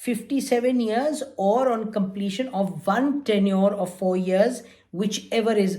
57 years or on completion of one tenure of 4 years whichever is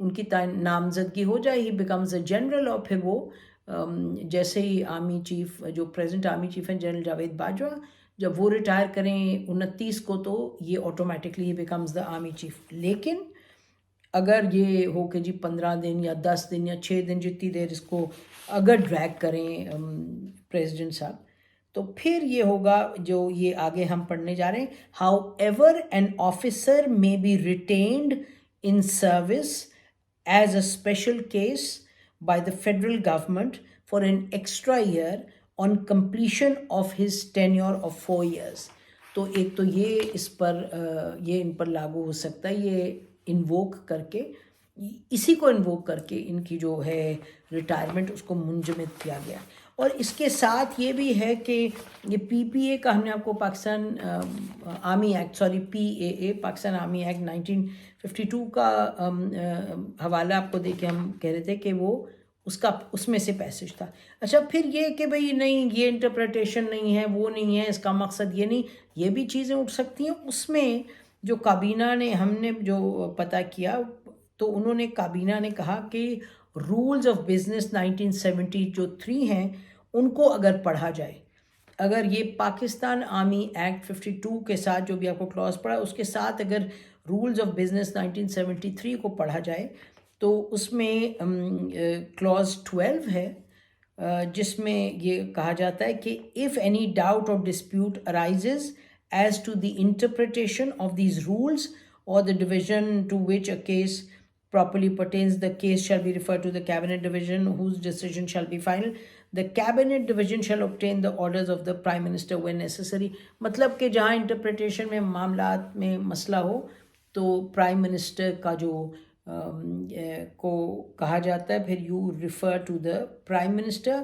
ان کی نامزدگی ہو جائے، he becomes a general, اور پھر وہ جیسے ہی آرمی چیف جو پریزنٹ آرمی چیف ہیں جنرل جاوید باجوہ، جب وہ ریٹائر کریں 29 کو، تو یہ automatically he becomes the army chief. لیکن اگر یہ ہو کہ جی 15 دن یا 10 دن یا 6 دن جتنی دیر اس کو اگر ڈریگ کریں پریزیڈنٹ صاحب، تو پھر یہ ہوگا جو یہ آگے ہم پڑھنے جا رہے ہیں. However an officer may be retained in service as a special case by the federal government for an extra year on completion of his tenure of 4 years. تو ایک تو یہ اس پر یہ ان پر لاگو ہو سکتا ہے، یہ انووک کر کے، اسی کو انووک کر کے ان کی جو ہے ریٹائرمنٹ اس کو منجمد کیا گیا. اور اس کے ساتھ یہ بھی ہے کہ یہ پی پی اے کا ہم نے آپ کو Pakistan army act PAA Pakistan army act 1952 کا حوالہ آپ کو دے کے ہم کہہ رہے تھے کہ وہ اس میں سے پیسج تھا. اچھا، پھر یہ کہ بھئی نہیں یہ انٹرپریٹیشن نہیں ہے، وہ نہیں ہے، اس کا مقصد یہ نہیں، یہ بھی چیزیں اٹھ سکتی ہیں. اس میں جو کابینہ نے ہم نے جو پتہ کیا، تو انہوں نے کابینہ نے کہا کہ رولز آف بزنس 1970 جو 3 ہیں ان کو اگر پڑھا جائے، اگر یہ پاکستان آرمی ایکٹ 52 کے ساتھ جو بھی آپ کو کلاس پڑھا، اس کے ساتھ اگر رولز آف بزنس 1973 کو پڑھا جائے، تو اس میں کلاس 12 ہے جس میں یہ کہا جاتا ہے کہ if any doubt or dispute arises as to the interpretation of these rules or the division to which a case properly pertains, the case shall be referred to the cabinet division whose decision shall be final. The cabinet division shall obtain the orders of the prime minister when necessary. مطلب کہ جہاں interpretation میں معاملات میں مسئلہ ہو تو prime minister کا جو کو کہا جاتا ہے، پھر you refer to the prime minister,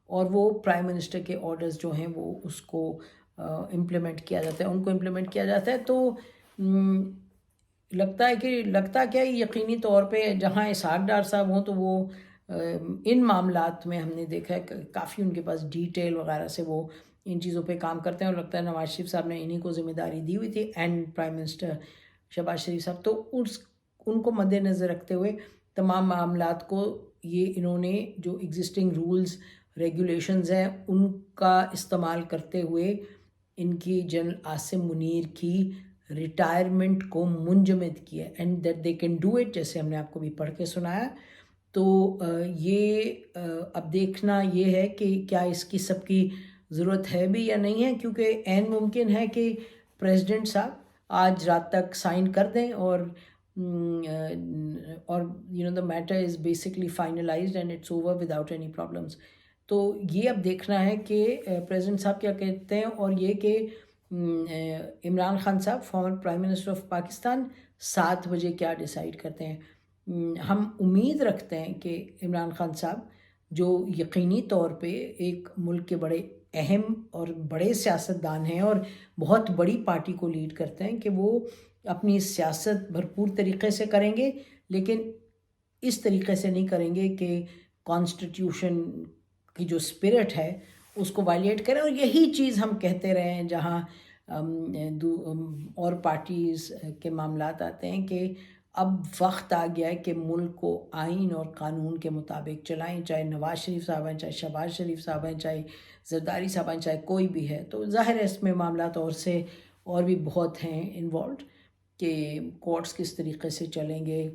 اور وہ پرائم منسٹر کے آرڈرز جو ہیں وہ اس کو امپلیمنٹ کیا جاتا ہے، ان کو امپلیمنٹ کیا جاتا ہے. تو لگتا کیا یقینی طور پہ جہاں اسحاق ڈار صاحب ہوں تو وہ ان معاملات میں ہم نے دیکھا ہے کہ کافی ان کے پاس ڈیٹیل وغیرہ سے وہ ان چیزوں پہ کام کرتے ہیں، اور لگتا ہے نواز شریف صاحب نے انہی کو ذمہ داری دی ہوئی تھی اینڈ پرائم منسٹر شہباز شریف صاحب. تو ان کو مد نظر رکھتے ہوئے تمام معاملات کو یہ انہوں نے جو ایگزسٹنگ رولز ریگولیشنز ہیں ان کا استعمال کرتے ہوئے ان کی جنرل عاصم منیر کی ریٹائرمنٹ کو منجمد کیا، and that they can do it, جیسے ہم نے آپ کو بھی پڑھ کے سنایا. تو یہ اب دیکھنا یہ ہے کہ کیا اس کی سب کی ضرورت ہے بھی یا نہیں ہے، کیونکہ عین ممکن ہے کہ پریزیڈنٹ صاحب آج رات تک سائن کر دیں اور the matter is basically finalized and it's over without any problems. تو یہ اب دیکھنا ہے کہ پریزیڈنٹ صاحب کیا کہتے ہیں، اور یہ کہ عمران خان صاحب former prime minister of Pakistan 7 بجے کیا ڈیسائیڈ کرتے ہیں. ہم امید رکھتے ہیں کہ عمران خان صاحب جو یقینی طور پہ ایک ملک کے بڑے اہم اور بڑے سیاستدان ہیں اور بہت بڑی پارٹی کو لیڈ کرتے ہیں، کہ وہ اپنی سیاست بھرپور طریقے سے کریں گے، لیکن اس طریقے سے نہیں کریں گے کہ کانسٹیٹیوشن کی جو اسپرٹ ہے اس کو وائلیٹ کریں. اور یہی چیز ہم کہتے رہے ہیں جہاں اور پارٹیز کے معاملات آتے ہیں کہ اب وقت آ گیا ہے کہ ملک کو آئین اور قانون کے مطابق چلائیں، چاہے نواز شریف صاحب ہیں، چاہے شہباز شریف صاحب ہیں، چاہے زرداری صاحب ہیں، چاہے کوئی بھی ہے. تو ظاہر ہے اس میں معاملات اور بھی بہت ہیں انوالوڈ، کہ کورٹس کس طریقے سے چلیں گے،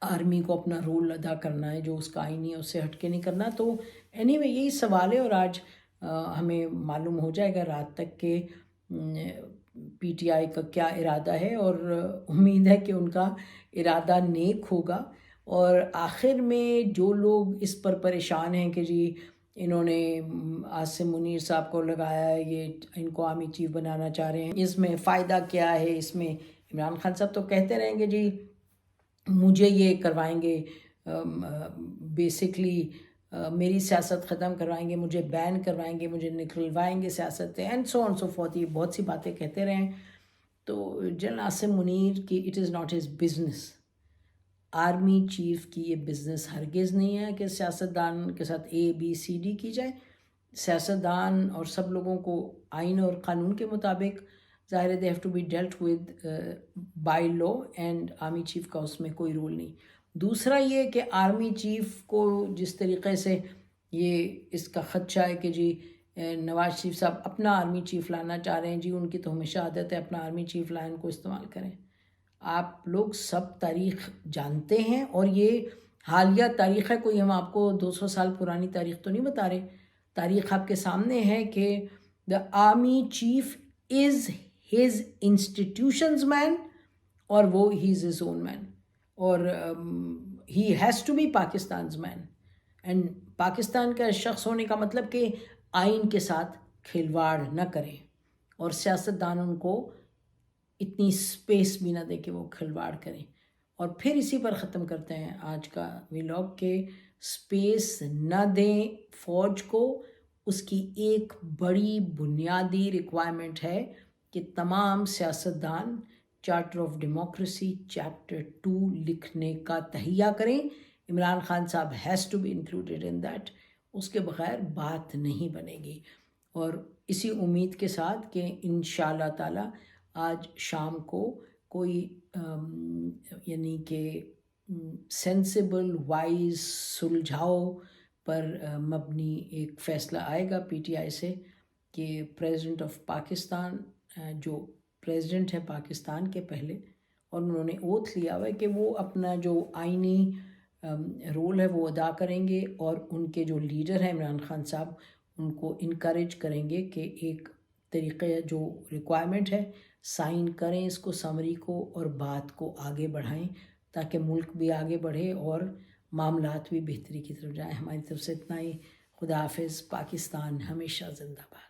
آرمی کو اپنا رول ادا کرنا ہے جو اس کا آئینی ہے اس سے ہٹ کے نہیں کرنا. تو اینی وے یہی سوال ہے، اور آج ہمیں معلوم ہو جائے گا رات تک کہ پی ٹی آئی کا کیا ارادہ ہے، اور امید ہے کہ ان کا ارادہ نیک ہوگا. اور آخر میں جو لوگ اس پر پریشان ہیں کہ جی انہوں نے عاصم منیر صاحب کو لگایا ہے، یہ ان کو آرمی چیف بنانا چاہ رہے ہیں، اس میں فائدہ کیا ہے، اس میں عمران خان صاحب تو کہتے رہیں گے جی مجھے یہ کروائیں گے، بیسکلی میری سیاست ختم کروائیں گے، مجھے بین کروائیں گے، مجھے نکلوائیں گے سیاست، and so on so forth, یہ بہت سی باتیں کہتے رہے ہیں. تو جنرل عاصم منیر کی it is not his business, army chief کی یہ بزنس ہرگز نہیں ہے کہ سیاستدان کے ساتھ ABCD کی جائے. سیاستدان اور سب لوگوں کو آئین اور قانون کے مطابق ظاہر ہے they have to be dealt with by law، and army chief کا اس میں کوئی رول نہیں. دوسرا یہ کہ آرمی چیف کو جس طریقے سے یہ اس کا خدشہ ہے کہ جی نواز شریف صاحب اپنا آرمی چیف لانا چاہ رہے ہیں، جی ان کی تو ہمیشہ عادت ہے اپنا آرمی چیف لائن کو استعمال کریں. آپ لوگ سب تاریخ جانتے ہیں، اور یہ حالیہ تاریخ ہے، کوئی ہم آپ کو 200 سال پرانی تاریخ تو نہیں بتا رہے. تاریخ آپ کے سامنے ہے کہ the army chief is his institution's man, اور وہ ہی از ہز اون مین، اور he has to be Pakistan's man. And Pakistan کا شخص ہونے کا مطلب کہ آئین کے ساتھ کھلواڑ نہ کریں، اور سیاستدان ان کو اتنی سپیس بھی نہ دے کہ وہ کھلواڑ کریں. اور پھر اسی پر ختم کرتے ہیں آج کا ولاگ کہ سپیس نہ دیں فوج کو. اس کی ایک بڑی بنیادی ریکوائرمنٹ ہے کہ تمام سیاستدان چارٹر آف ڈیموکریسی چیپٹر 2 لکھنے کا تہیہ کریں. عمران خان صاحب has to be included in that. اس کے بغیر بات نہیں بنے گی. اور اسی امید کے ساتھ کہ انشاءاللہ تعالی آج شام کو کوئی یعنی کہ سینسیبل وائز سلجھاؤ پر مبنی ایک فیصلہ آئے گا پی ٹی آئی سے کہ پریزیڈنٹ آف پاکستان جو پریزیڈنٹ ہے پاکستان کے پہلے، اور انہوں نے اوتھ لیا ہوا ہے کہ وہ اپنا جو آئینی رول ہے وہ ادا کریں گے، اور ان کے جو لیڈر ہیں عمران خان صاحب ان کو انکریج کریں گے کہ ایک طریقے جو ریکوائرمنٹ ہے سائن کریں اس کو، سمری کو، اور بات کو آگے بڑھائیں تاکہ ملک بھی آگے بڑھے اور معاملات بھی بہتری کی طرف جائیں. ہماری طرف سے اتنا ہی. خدا حافظ. پاکستان ہمیشہ زندہ باد.